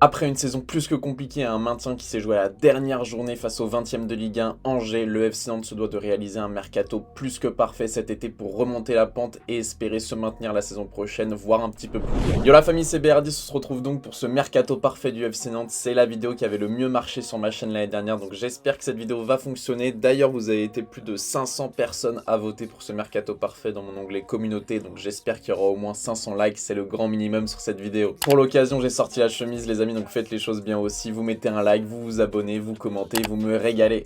Après une saison plus que compliquée et un maintien qui s'est joué à la dernière journée face au 20e de Ligue 1, Angers, le FC Nantes se doit de réaliser un mercato plus que parfait cet été pour remonter la pente et espérer se maintenir la saison prochaine, voire un petit peu plus. Yo la famille, c'est BRD, on se retrouve donc pour ce mercato parfait du FC Nantes. C'est la vidéo qui avait le mieux marché sur ma chaîne l'année dernière, donc j'espère que cette vidéo va fonctionner. D'ailleurs, vous avez été plus de 500 personnes à voter pour ce mercato parfait dans mon onglet communauté, donc j'espère qu'il y aura au moins 500 likes, c'est le grand minimum sur cette vidéo. Pour l'occasion, j'ai sorti la chemise les amis, donc faites les choses bien aussi, vous mettez un like, vous vous abonnez, vous commentez, vous me régalez.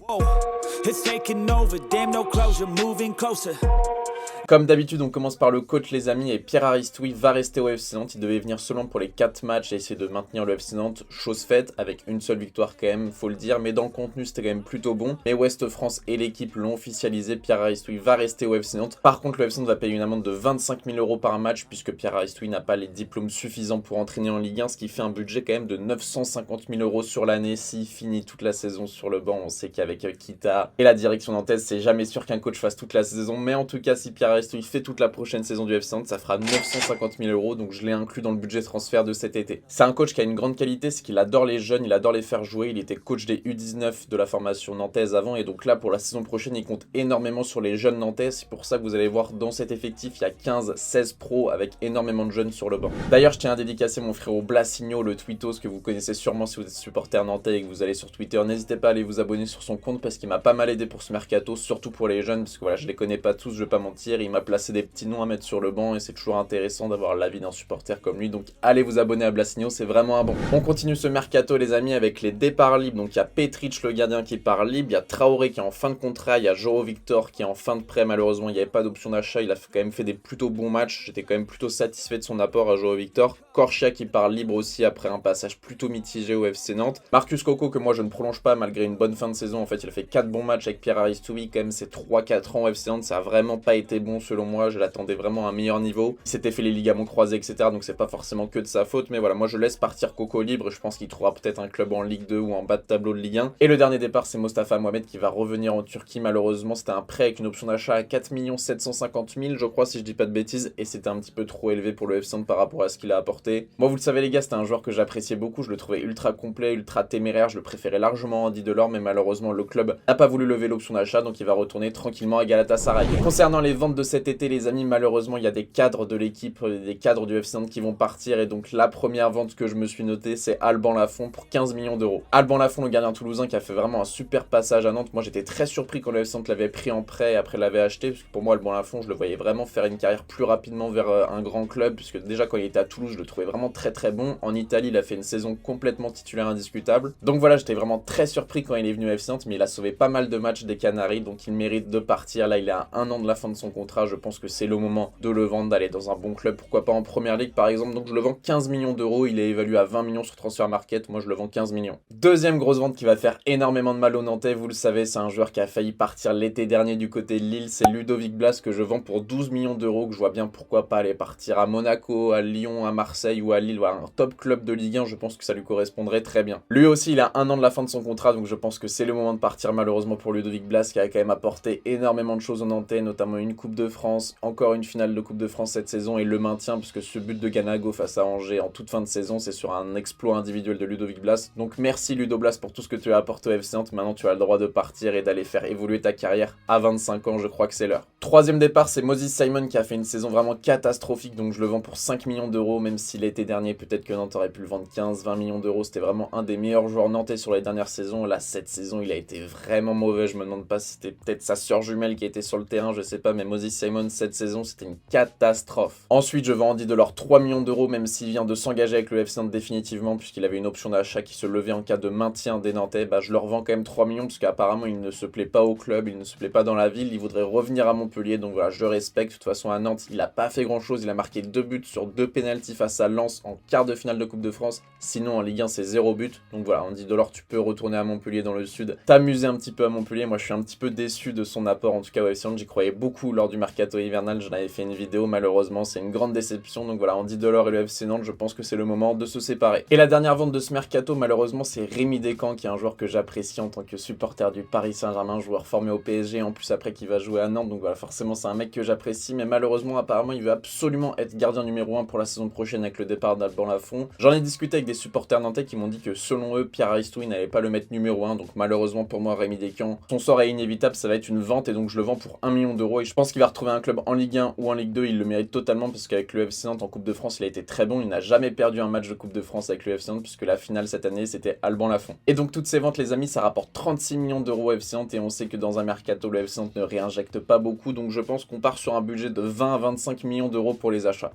Comme d'habitude, on commence par le coach les amis et Pierre Aristoui va rester au FC Nantes. Il devait venir seulement pour les 4 matchs et essayer de maintenir le FC Nantes, chose faite avec une seule victoire quand même, faut le dire, mais dans le contenu c'était quand même plutôt bon. Mais Ouest France et l'équipe l'ont officialisé, Pierre Aristoui va rester au FC Nantes. Par contre, le FC Nantes va payer une amende de 25 000 € par match puisque Pierre Aristoui n'a pas les diplômes suffisants pour entraîner en Ligue 1, ce qui fait un budget quand même de 950 000 € sur l'année s'il finit toute la saison sur le banc. On sait qu'avec Kita et la direction nantaise, c'est jamais sûr qu'un coach fasse toute la saison, mais en tout cas, si Pierre Aristoui fait toute la prochaine saison du FC Nantes, ça fera 950 000 €, donc je l'ai inclus dans le budget transfert de cet été. C'est un coach qui a une grande qualité, c'est qu'il adore les jeunes, il adore les faire jouer, il était coach des U19 de la formation nantaise avant, et donc là, pour la saison prochaine, il compte énormément sur les jeunes nantais, c'est pour ça que vous allez voir dans cet effectif, il y a 15-16 pros avec énormément de jeunes sur le banc. D'ailleurs, je tiens à dédicacer mon frérot Blasigno, le tweetos, que vous connaissez sûrement si vous êtes supporter nantais et que vous allez sur Twitter, n'hésitez pas à aller vous abonner sur son compte parce qu'il m'a pas mal aidé pour ce mercato, surtout pour les jeunes, parce que voilà, je les connais pas tous, je vais pas mentir, il m'a placé des petits noms à mettre sur le banc et c'est toujours intéressant d'avoir l'avis d'un supporter comme lui, donc allez vous abonner à Blasigno, c'est vraiment un bon. On continue ce mercato les amis avec les départs libres, donc il y a Petric le gardien qui part libre, il y a Traoré qui est en fin de contrat, il y a Joao Victor qui est en fin de prêt, malheureusement il n'y avait pas d'option d'achat, il a quand même fait des plutôt bons matchs, j'étais quand même plutôt satisfait de son apport à Joao Victor. Korchia qui part libre aussi après un passage plutôt mitigé au FC Nantes. Marcus Coco que moi je ne prolonge pas malgré une bonne fin de saison, en fait il a fait 4 bons matchs avec Pierre Aristoui, quand même ces 3-4 ans au FC Nantes ça a vraiment pas été bon selon moi, je l'attendais vraiment à un meilleur niveau. Il s'était fait les ligaments croisés etc, donc c'est pas forcément que de sa faute, mais voilà, moi je laisse partir Coco libre, je pense qu'il trouvera peut-être un club en Ligue 2 ou en bas de tableau de Ligue 1. Et le dernier départ c'est Mostafa Mohamed qui va revenir en Turquie, malheureusement c'était un prêt avec une option d'achat à 4 750 000 je crois si je dis pas de bêtises, et c'était un petit peu trop élevé pour le FC Nantes par rapport à ce qu'il a apporté. Moi vous le savez les gars, c'était un joueur que j'appréciais beaucoup, je le trouvais ultra complet, ultra téméraire, je le préférais largement à Andy Delors, mais malheureusement le club n'a pas voulu lever l'option d'achat, donc il va retourner tranquillement à Galatasaray. Concernant les ventes de cet été les amis, malheureusement il y a des cadres de l'équipe, des cadres du FC Nantes qui vont partir, et donc la première vente que je me suis notée c'est Alban Lafont pour 15 millions d'euros. Alban Lafont, le gardien toulousain qui a fait vraiment un super passage à Nantes, moi j'étais très surpris quand le FC Nantes l'avait pris en prêt et après l'avait acheté, parce que pour moi Alban Lafont je le voyais vraiment faire une carrière plus rapidement vers un grand club, puisque déjà quand il était à Toulouse je le trouvais vraiment très bon. En Italie il a fait une saison complètement titulaire indiscutable, donc voilà, j'étais vraiment très surpris quand il est venu au FC Nantes, mais il a sauvé pas mal de matchs des Canaries, donc il mérite de partir. Là il est à 1 an de la fin de son contrat, je pense que c'est le moment de le vendre, d'aller dans un bon club, pourquoi pas en première ligue par exemple, donc je le vends 15 millions d'euros, il est évalué à 20 millions sur Transfer Market, moi je le vends 15 millions. Deuxième grosse vente qui va faire énormément de mal aux Nantais, vous le savez, c'est un joueur qui a failli partir l'été dernier du côté de Lille, c'est Ludovic Blas que je vends pour 12 millions d'euros, que je vois bien pourquoi pas aller partir à Monaco, à Lyon, à Marseille ou à Lille, voilà, un top club de Ligue 1, je pense que ça lui correspondrait très bien. Lui aussi il a 1 an de la fin de son contrat, donc je pense que c'est le moment de partir malheureusement pour Ludovic Blas qui a quand même apporté énormément de choses aux Nantais, notamment une Coupe de France, encore une finale de Coupe de France cette saison et le maintien, puisque ce but de Ganago face à Angers en toute fin de saison, c'est sur un exploit individuel de Ludovic Blas. Donc merci Ludo Blas pour tout ce que tu as apporté au FC Nantes, maintenant tu as le droit de partir et d'aller faire évoluer ta carrière à 25 ans, je crois que c'est l'heure. Troisième départ, c'est Moses Simon qui a fait une saison vraiment catastrophique, donc je le vends pour 5 millions d'euros, même si l'été dernier peut-être que Nantes aurait pu le vendre 15-20 millions d'euros, c'était vraiment un des meilleurs joueurs nantais sur les dernières saisons. Là cette saison il a été vraiment mauvais, je me demande pas si c'était peut-être sa sœur jumelle qui était sur le terrain, je sais pas, mais Moses Simon cette saison c'était une catastrophe. Ensuite je vends Andy Delors 3 millions d'euros, même s'il vient de s'engager avec le FC Nantes définitivement, puisqu'il avait une option d'achat qui se levait en cas de maintien des Nantais, bah je leur vends quand même 3 millions, parce qu'apparemment il ne se plaît pas au club, il ne se plaît pas dans la ville, il voudrait revenir à Montpellier, donc voilà, je le respecte. De toute façon à Nantes il a pas fait grand chose, il a marqué 2 buts sur 2 pénaltys face à Lens en quart de finale de Coupe de France, sinon en Ligue 1 c'est 0 but, donc voilà, Andy Delors tu peux retourner à Montpellier dans le sud, t'amuser un petit peu à Montpellier. Moi je suis un petit peu déçu de son apport, en tout cas au FC Nantes, j'y croyais beaucoup lors du mercato hivernal, j'en avais fait une vidéo, malheureusement c'est une grande déception, donc voilà, Andy Delors et le FC Nantes, je pense que c'est le moment de se séparer. Et la dernière vente de ce mercato, malheureusement, c'est Rémi Descamps, qui est un joueur que j'apprécie en tant que supporter du Paris Saint-Germain, joueur formé au PSG, en plus après qui va jouer à Nantes, donc voilà, forcément c'est un mec que j'apprécie, mais malheureusement apparemment il veut absolument être gardien numéro 1 pour la saison prochaine avec le départ d'Alban Lafont. J'en ai discuté avec des supporters nantais qui m'ont dit que selon eux, Pierre Aristoui n'allait pas le mettre numéro 1, donc malheureusement pour moi, Rémi Descamps, son sort est inévitable, ça va être une vente et donc je le vends pour 1 million d'euros et je pense qu'il va retrouver un club en Ligue 1 ou en Ligue 2, il le mérite totalement parce qu'avec le FC Nantes en Coupe de France, il a été très bon, il n'a jamais perdu un match de Coupe de France avec le FC Nantes puisque la finale cette année c'était Alban Lafont. Et donc toutes ces ventes les amis, ça rapporte 36 millions d'euros au FC Nantes et on sait que dans un mercato, le FC Nantes ne réinjecte pas beaucoup, donc je pense qu'on part sur un budget de 20 à 25 millions d'euros pour les achats.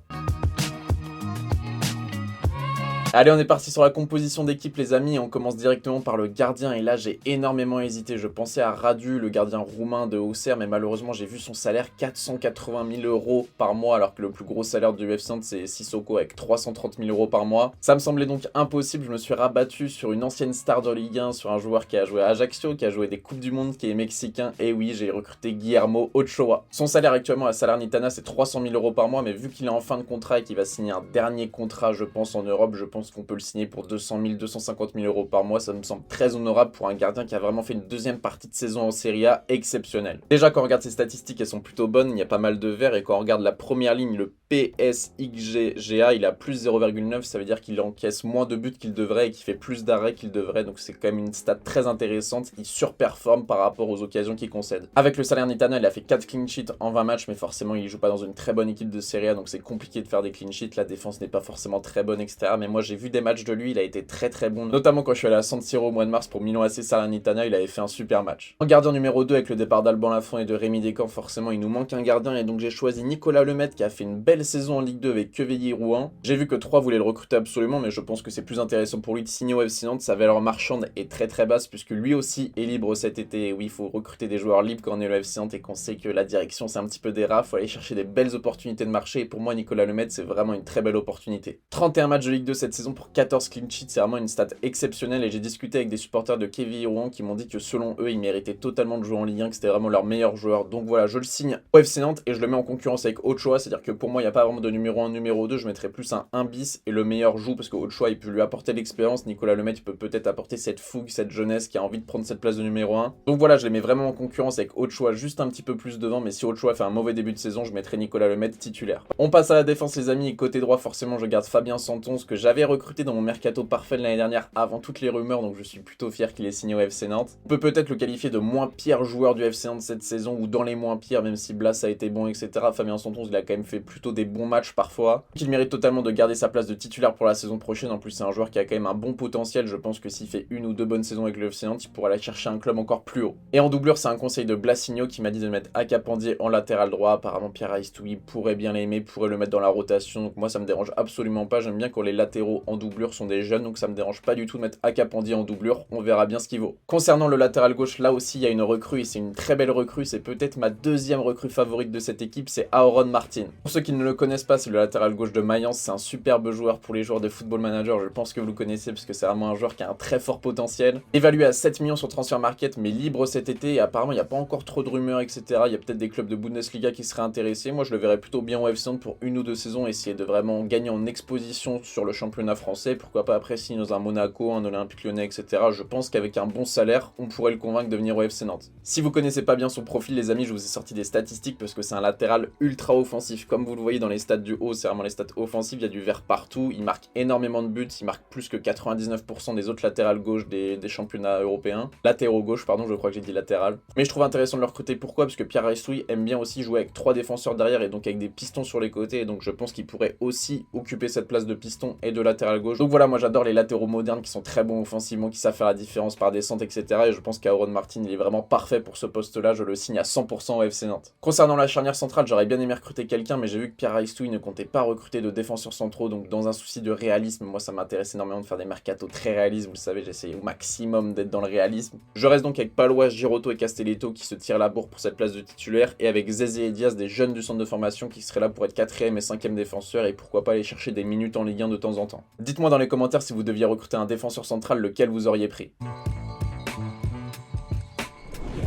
Allez, on est parti sur la composition d'équipe les amis, et on commence directement par le gardien et là j'ai énormément hésité, je pensais à Radu, le gardien roumain de Auxerre, mais malheureusement j'ai vu son salaire 480 000 euros par mois alors que le plus gros salaire du FC Nantes c'est Sissoko avec 330 000 euros par mois. Ça me semblait donc impossible, je me suis rabattu sur une ancienne star de Ligue 1, sur un joueur qui a joué à Ajaccio, qui a joué des Coupes du Monde, qui est mexicain, et oui j'ai recruté Guillermo Ochoa. Son salaire actuellement à Salernitana c'est 300 000 euros par mois, mais vu qu'il est en fin de contrat et qu'il va signer un dernier contrat je pense en Europe, je pense qu'on peut le signer pour 200 000, 250 000 euros par mois, ça me semble très honorable pour un gardien qui a vraiment fait une deuxième partie de saison en Serie A exceptionnelle. Déjà quand on regarde ses statistiques, elles sont plutôt bonnes, il y a pas mal de verts et quand on regarde la première ligne, le PSXGA, il a plus 0,9, ça veut dire qu'il encaisse moins de buts qu'il devrait et qu'il fait plus d'arrêts qu'il devrait, donc c'est quand même une stat très intéressante, il surperforme par rapport aux occasions qu'il concède. Avec le Salernitana, il a fait 4 clean sheets en 20 matchs, mais forcément il joue pas dans une très bonne équipe de Serie A, donc c'est compliqué de faire des clean sheets, la défense n'est pas forcément très bonne, etc. Mais moi j'ai vu des matchs de lui, il a été très très bon, notamment quand je suis allé à San Siro au mois de mars pour Milan AC Salernitana, il avait fait un super match. En gardien numéro 2 avec le départ d'Alban Lafont et de Rémi Descamps, forcément il nous manque un gardien et donc j'ai choisi Nicolas Lemaitre qui a fait une belle saison en Ligue 2 avec Quevilly-Rouen. J'ai vu que 3 voulaient le recruter absolument, mais je pense que c'est plus intéressant pour lui de signer au FC Nantes, sa valeur marchande est très très basse puisque lui aussi est libre cet été et oui il faut recruter des joueurs libres quand on est le FC Nantes et qu'on sait que la direction c'est un petit peu des rats, faut aller chercher des belles opportunités de marché et pour moi Nicolas Lemaitre c'est vraiment une très belle opportunité. 31 matchs de Ligue 2 cette saison pour 14 clean sheets, c'est vraiment une stat exceptionnelle et j'ai discuté avec des supporters de Quevilly-Rouen qui m'ont dit que selon eux ils méritaient totalement de jouer en Ligue 1, que c'était vraiment leur meilleur joueur, donc voilà je le signe au FC Nantes et je le mets en concurrence avec Ochoa, c'est à dire que pour moi il n'y a pas vraiment de numéro 1, numéro 2, je mettrais plus un 1 bis et le meilleur joue parce que Ochoa il peut lui apporter l'expérience, Nicolas Lemaitre il peut peut-être apporter cette fougue, cette jeunesse qui a envie de prendre cette place de numéro 1, donc voilà je les mets vraiment en concurrence avec Ochoa juste un petit peu plus devant, mais si Ochoa fait un mauvais début de saison je mettrai Nicolas Lemaitre titulaire. On passe à la défense les amis, et côté droit forcément je garde Fabien Santon que j'avais recruté dans mon mercato parfait de l'année dernière avant toutes les rumeurs, donc je suis plutôt fier qu'il ait signé au FC Nantes. On peut peut-être le qualifier de moins pire joueur du FC Nantes cette saison ou dans les moins pires, même si Blas a été bon etc. Fabien Santon il a quand même fait plutôt des bons matchs parfois, qu'il mérite totalement de garder sa place de titulaire pour la saison prochaine. En plus c'est un joueur qui a quand même un bon potentiel, je pense que s'il fait une ou deux bonnes saisons avec le FC Nantes il pourra aller chercher un club encore plus haut. Et en doublure c'est un conseil de Blassigno qui m'a dit de mettre Akapandier en latéral droit, apparemment Pierre Aristoui pourrait bien l'aimer, pourrait le mettre dans la rotation, donc moi ça me dérange absolument pas, j'aime bien quand les latéraux en doublure sont des jeunes, donc ça me dérange pas du tout de mettre Akapandier en doublure, on verra bien ce qu'il vaut. Concernant le latéral gauche, là aussi il y a une recrue et c'est une très belle recrue, c'est peut-être ma deuxième recrue favorite de cette équipe, c'est Aaron Martin. Pour ceux qui ne le connaissent pas, c'est le latéral gauche de Mayence, c'est un superbe joueur pour les joueurs de Football Manager, je pense que vous le connaissez parce que c'est vraiment un joueur qui a un très fort potentiel. Évalué à 7 millions sur Transfer Market mais libre cet été et apparemment il n'y a pas encore trop de rumeurs etc. Il y a peut-être des clubs de Bundesliga qui seraient intéressés, moi je le verrais plutôt bien au FC Nantes pour une ou deux saisons, essayer de vraiment gagner en exposition sur le championnat français, pourquoi pas après signer dans un Monaco, un Olympique Lyonnais etc. Je pense qu'avec un bon salaire on pourrait le convaincre de venir au FC Nantes. Si vous connaissez pas bien son profil les amis, je vous ai sorti des statistiques parce que c'est un latéral ultra offensif, comme vous le voyez dans les stats du haut, c'est vraiment les stats offensives, il y a du vert partout, il marque énormément de buts, il marque plus que 99% des autres latérales gauche des championnats européens, latéraux gauche pardon, je crois que j'ai dit latéral. Mais je trouve intéressant de le recruter, pourquoi? Parce que Pierre Aristoui aime bien aussi jouer avec 3 défenseurs derrière et donc avec des pistons sur les côtés, et donc je pense qu'il pourrait aussi occuper cette place de piston et de latéral gauche. Donc voilà, moi j'adore les latéraux modernes qui sont très bons offensivement, qui savent faire la différence par descente etc. Et je pense qu'Aaron Martin il est vraiment parfait pour ce poste là, je le signe à 100% au FC Nantes. Concernant la charnière centrale, j'aurais bien aimé recruter quelqu'un, mais j'ai vu que Pierre Aristoui ne comptait pas recruter de défenseurs centraux, donc dans un souci de réalisme, moi ça m'intéresse énormément de faire des mercatos très réalistes, vous le savez, j'essaye au maximum d'être dans le réalisme. Je reste donc avec Palois, Giroto et Castelletto qui se tirent la bourre pour cette place de titulaire, et avec Zezé et Diaz, des jeunes du centre de formation qui seraient là pour être 4e et 5e défenseurs, et pourquoi pas aller chercher des minutes en Ligue 1 de temps en temps. Dites-moi dans les commentaires si vous deviez recruter un défenseur central, lequel vous auriez pris.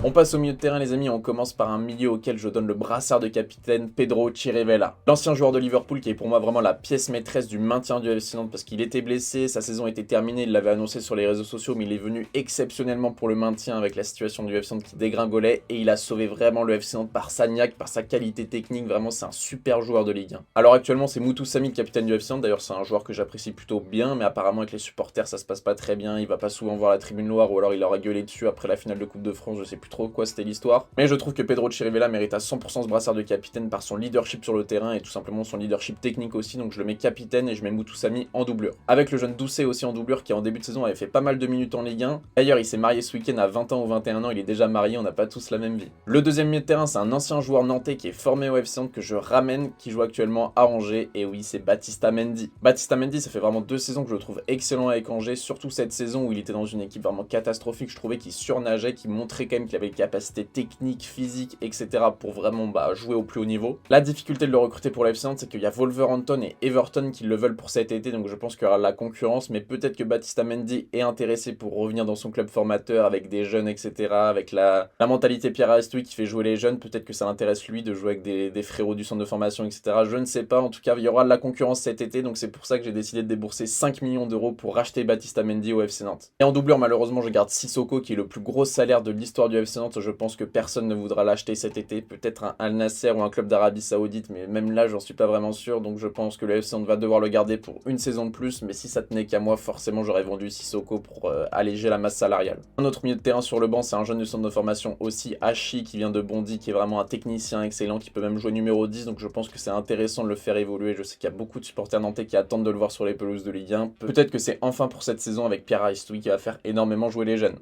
On passe au milieu de terrain les amis, on commence par un milieu auquel je donne le brassard de capitaine, Pedro Chirivella. L'ancien joueur de Liverpool qui est pour moi vraiment la pièce maîtresse du maintien du FC Nantes parce qu'il était blessé, sa saison était terminée, il l'avait annoncé sur les réseaux sociaux, mais il est venu exceptionnellement pour le maintien avec la situation du FC Nantes qui dégringolait et il a sauvé vraiment le FC Nantes par sa niaque, par sa qualité technique, vraiment c'est un super joueur de Ligue 1. Alors actuellement c'est Moutou Samy le capitaine du FC Nantes, d'ailleurs c'est un joueur que j'apprécie plutôt bien, mais apparemment avec les supporters ça se passe pas très bien, il va pas souvent voir la tribune noire ou alors il aura gueulé dessus après la finale de Coupe de France, je sais plus trop quoi c'était l'histoire. Mais je trouve que Pedro Chirivella mérite à 100% ce brassard de capitaine par son leadership sur le terrain et tout simplement son leadership technique aussi, donc je le mets capitaine et je mets Moutou Samy en doublure. Avec le jeune Doucet aussi en doublure qui en début de saison avait fait pas mal de minutes en Ligue 1. D'ailleurs il s'est marié ce week-end à 20 ans ou 21 ans, il est déjà marié, on n'a pas tous la même vie. Le deuxième milieu de terrain c'est un ancien joueur nantais qui est formé au FC Nantes que je ramène, qui joue actuellement à Angers, et oui c'est Baptista Mendy. Baptista Mendy ça fait vraiment 2 saisons que je le trouve excellent avec Angers, surtout cette saison où il était dans une équipe vraiment catastrophique, je trouvais qu'il surnageait, qu'il montrait quand même qu'il avait les capacités techniques, physique, etc. pour vraiment jouer au plus haut niveau. La difficulté de le recruter pour l'FC Nantes, c'est qu'il y a Wolverhampton et Everton qui le veulent pour cet été, donc je pense qu'il y aura la concurrence, mais peut-être que Baptista Mendy est intéressé pour revenir dans son club formateur avec des jeunes, etc. Avec la mentalité Pierre Aristoui qui fait jouer les jeunes, peut-être que ça l'intéresse lui de jouer avec des frérots du centre de formation, etc. Je ne sais pas, en tout cas il y aura de la concurrence cet été, donc c'est pour ça que j'ai décidé de débourser 5 millions d'euros pour racheter Baptista Mendy au FC Nantes. Et en doublure, malheureusement, je garde Sissoko qui est le plus gros salaire de l'histoire du FC Nantes, je pense que personne ne voudra l'acheter cet été, peut-être un Al Nasser ou un club d'Arabie Saoudite, mais même là j'en suis pas vraiment sûr, donc je pense que le FC Nantes va devoir le garder pour une saison de plus, mais si ça tenait qu'à moi, forcément j'aurais vendu Sissoko pour alléger la masse salariale. Un autre milieu de terrain sur le banc, c'est un jeune du centre de formation aussi, Hachi, qui vient de Bondy, qui est vraiment un technicien excellent, qui peut même jouer numéro 10, donc je pense que c'est intéressant de le faire évoluer, je sais qu'il y a beaucoup de supporters nantais qui attendent de le voir sur les pelouses de Ligue 1, peut-être que c'est enfin pour cette saison avec Pierre Aristoui qui va faire énormément jouer les jeunes.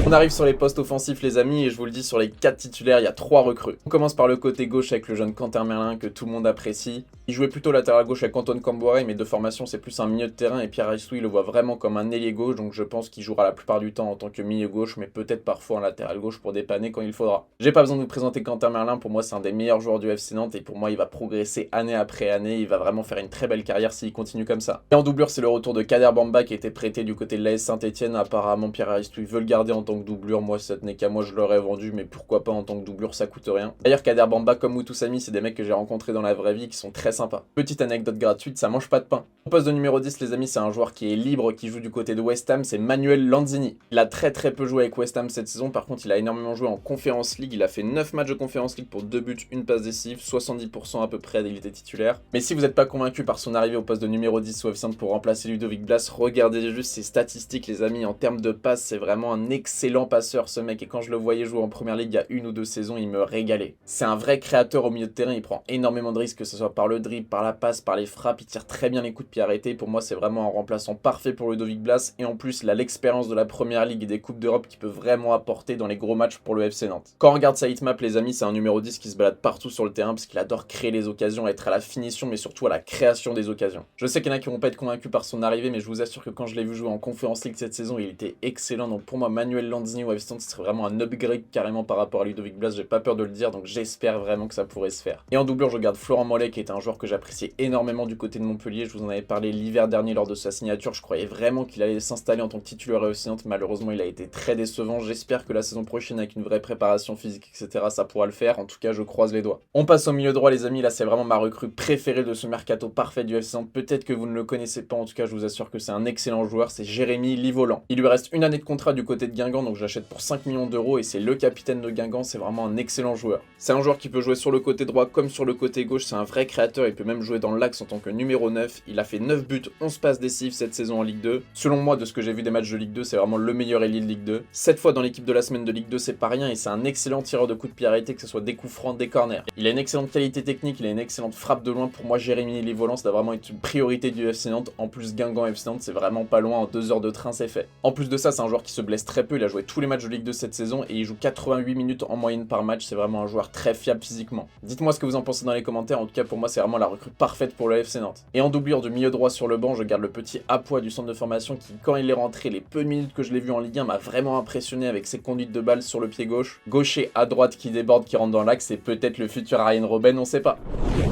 On arrive sur les postes offensifs les amis et je vous le dis sur les 4 titulaires il y a 3 recrues. On commence par le côté gauche avec le jeune Quentin Merlin que tout le monde apprécie. Il jouait plutôt latéral gauche avec Antoine Camboire mais de formation c'est plus un milieu de terrain et Pierre Aristoui le voit vraiment comme un ailier gauche donc je pense qu'il jouera la plupart du temps en tant que milieu gauche mais peut-être parfois en latéral gauche pour dépanner quand il faudra. J'ai pas besoin de vous présenter Quentin Merlin, pour moi c'est un des meilleurs joueurs du FC Nantes et pour moi il va progresser année après année, il va vraiment faire une très belle carrière s'il continue comme ça. Et en doublure c'est le retour de Kader Bamba qui était prêté du côté de l'AS Saint-Etienne, apparemment Pierre Aristoui veut le garder en tant que doublure, moi ça tenait qu'à moi je l'aurais vendu mais pourquoi pas en tant que doublure, ça coûte rien. D'ailleurs Kader Bamba comme Moutou Samy c'est des mecs que j'ai rencontrés dans la vraie vie qui sont très sympas. Petite anecdote gratuite, ça mange pas de pain. Au poste de numéro 10 les amis c'est un joueur qui est libre, qui joue du côté de West Ham, c'est Manuel Lanzini. Il a très peu joué avec West Ham cette saison, par contre il a énormément joué en Conference League, il a fait 9 matchs de Conference League pour 2 buts, 1 passe décisive, 70% à peu près il était titulaire. Mais si vous n'êtes pas convaincu par son arrivée au poste de numéro 10 au FC Nantes pour remplacer Ludovic Blas, regardez juste ses statistiques les amis, en termes de passes c'est vraiment un excellent passeur ce mec et quand je le voyais jouer en première ligue il y a 1 ou 2 saisons il me régalait. C'est un vrai créateur au milieu de terrain, il prend énormément de risques que ce soit par le dribble, par la passe, par les frappes, il tire très bien les coups de pied arrêtés, pour moi c'est vraiment un remplaçant parfait pour Ludovic Blas et en plus il a l'expérience de la première ligue et des coupes d'Europe qui peut vraiment apporter dans les gros matchs pour le FC Nantes. Quand on regarde sa hitmap les amis c'est un numéro 10 qui se balade partout sur le terrain parce qu'il adore créer les occasions, être à la finition mais surtout à la création des occasions. Je sais qu'il y en a qui vont pas être convaincus par son arrivée mais je vous assure que quand je l'ai vu jouer en Conference League cette saison il était excellent, donc pour moi Manuel Lanzini au FC Nantes ce serait vraiment un upgrade carrément par rapport à Ludovic Blas, j'ai pas peur de le dire donc j'espère vraiment que ça pourrait se faire. Et en doublure je garde Florent Mollet qui est un joueur que j'appréciais énormément du côté de Montpellier, je vous en avais parlé l'hiver dernier lors de sa signature, je croyais vraiment qu'il allait s'installer en tant que titulaire au FC Nantes, malheureusement il a été très décevant, j'espère que la saison prochaine avec une vraie préparation physique etc ça pourra le faire, en tout cas je croise les doigts. On passe au milieu droit les amis, là c'est vraiment ma recrue préférée de ce mercato parfait du FC Nantes, peut-être que vous ne le connaissez pas, en tout cas je vous assure que c'est un excellent joueur, c'est Jérémy Livolan. Il lui reste une année de contrat du côté de Guingamp donc j'achète pour 5 millions d'euros et c'est le capitaine de Guingamp, c'est vraiment un excellent joueur. C'est un joueur qui peut jouer sur le côté droit comme sur le côté gauche, c'est un vrai créateur, il peut même jouer dans l'axe en tant que numéro 9, il a fait 9 buts, 11 passes décisives cette saison en Ligue 2. Selon moi, de ce que j'ai vu des matchs de Ligue 2, c'est vraiment le meilleur ailier de Ligue 2. 7 fois dans l'équipe de la semaine de Ligue 2, c'est pas rien et c'est un excellent tireur de coups de pied arrêtés, que ce soit des coups francs, des corners. Il a une excellente qualité technique, il a une excellente frappe de loin. Pour moi, Jérémy Livolan, ça doit vraiment être une priorité du FC Nantes. En plus, Guingamp FC Nantes, c'est vraiment pas loin, en 2 heures de train, c'est fait. En plus de ça, c'est un joueur qui se blesse très peu, il a joué joué tous les matchs de Ligue 2 cette saison et il joue 88 minutes en moyenne par match. C'est vraiment un joueur très fiable physiquement. Dites-moi ce que vous en pensez dans les commentaires. En tout cas, pour moi, c'est vraiment la recrue parfaite pour le FC Nantes. Et en doublure du milieu droit sur le banc, je garde le petit Apois du centre de formation qui, quand il est rentré, les peu de minutes que je l'ai vu en Ligue 1 m'a vraiment impressionné avec ses conduites de balle sur le pied gauche. Gaucher à droite qui déborde, qui rentre dans l'axe, et peut-être le futur Arjen Robben, on sait pas.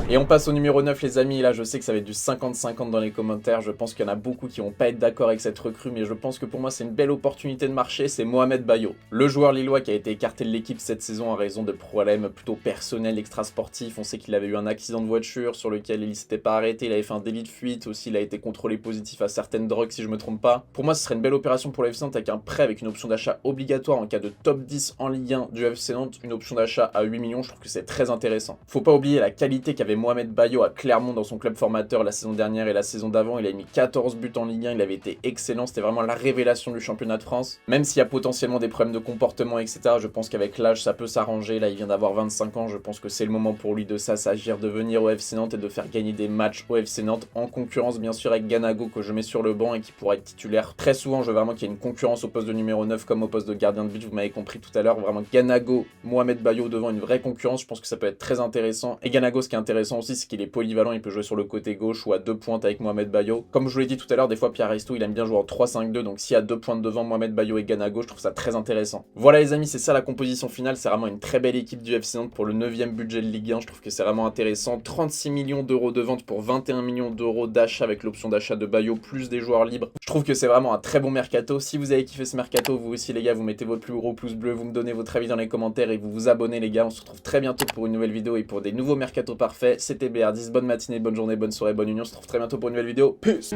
Et on passe au numéro 9 les amis, là je sais que ça va être du 50-50 dans les commentaires, je pense qu'il y en a beaucoup qui vont pas être d'accord avec cette recrue, mais je pense que pour moi c'est une belle opportunité de marché, c'est Mohamed Bayo. Le joueur lillois qui a été écarté de l'équipe cette saison en raison de problèmes plutôt personnels, extrasportifs. On sait qu'il avait eu un accident de voiture sur lequel il s'était pas arrêté, il avait fait un délit de fuite, aussi il a été contrôlé positif à certaines drogues si je me trompe pas. Pour moi ce serait une belle opération pour le FC Nantes avec un prêt avec une option d'achat obligatoire en cas de top 10 en Ligue 1 du FC Nantes, une option d'achat à 8 millions, je trouve que c'est très intéressant. Faut pas oublier la qualité qu'avait Mohamed Bayo à Clermont dans son club formateur la saison dernière et la saison d'avant. Il a mis 14 buts en Ligue 1, il avait été excellent, c'était vraiment la révélation du championnat de France. Même s'il y a potentiellement des problèmes de comportement, etc., je pense qu'avec l'âge ça peut s'arranger. Là il vient d'avoir 25 ans, je pense que c'est le moment pour lui de s'agir, de venir au FC Nantes et de faire gagner des matchs au FC Nantes, en concurrence bien sûr avec Ganago que je mets sur le banc et qui pourra être titulaire. Très souvent je veux vraiment qu'il y ait une concurrence au poste de numéro 9 comme au poste de gardien de but, vous m'avez compris tout à l'heure, vraiment Ganago, Mohamed Bayo devant une vraie concurrence, je pense que ça peut être très intéressant. Et Ganago, ce qui est intéressant aussi, c'est qu'il est polyvalent, il peut jouer sur le côté gauche ou à 2 pointes avec Mohamed Bayo. Comme je vous l'ai dit tout à l'heure, des fois Pierre Aristo il aime bien jouer en 3-5-2, donc s'il y a 2 pointes devant Mohamed Bayo et Ganago, je trouve ça très intéressant. Voilà les amis, c'est ça la composition finale, c'est vraiment une très belle équipe du FC Nantes pour le 9e budget de Ligue 1, je trouve que c'est vraiment intéressant. 36 millions d'euros de vente pour 21 millions d'euros d'achat avec l'option d'achat de Bayo plus des joueurs libres. Je trouve que c'est vraiment un très bon mercato. Si vous avez kiffé ce mercato, vous aussi les gars, vous mettez votre plus gros pouce bleu, vous me donnez votre avis dans les commentaires et vous vous abonnez les gars. On se retrouve très bientôt pour une nouvelle vidéo et pour des nouveaux mercato parfaits. C'était BR10, bonne matinée, bonne journée, bonne soirée, bonne union. On se retrouve très bientôt pour une nouvelle vidéo. Peace.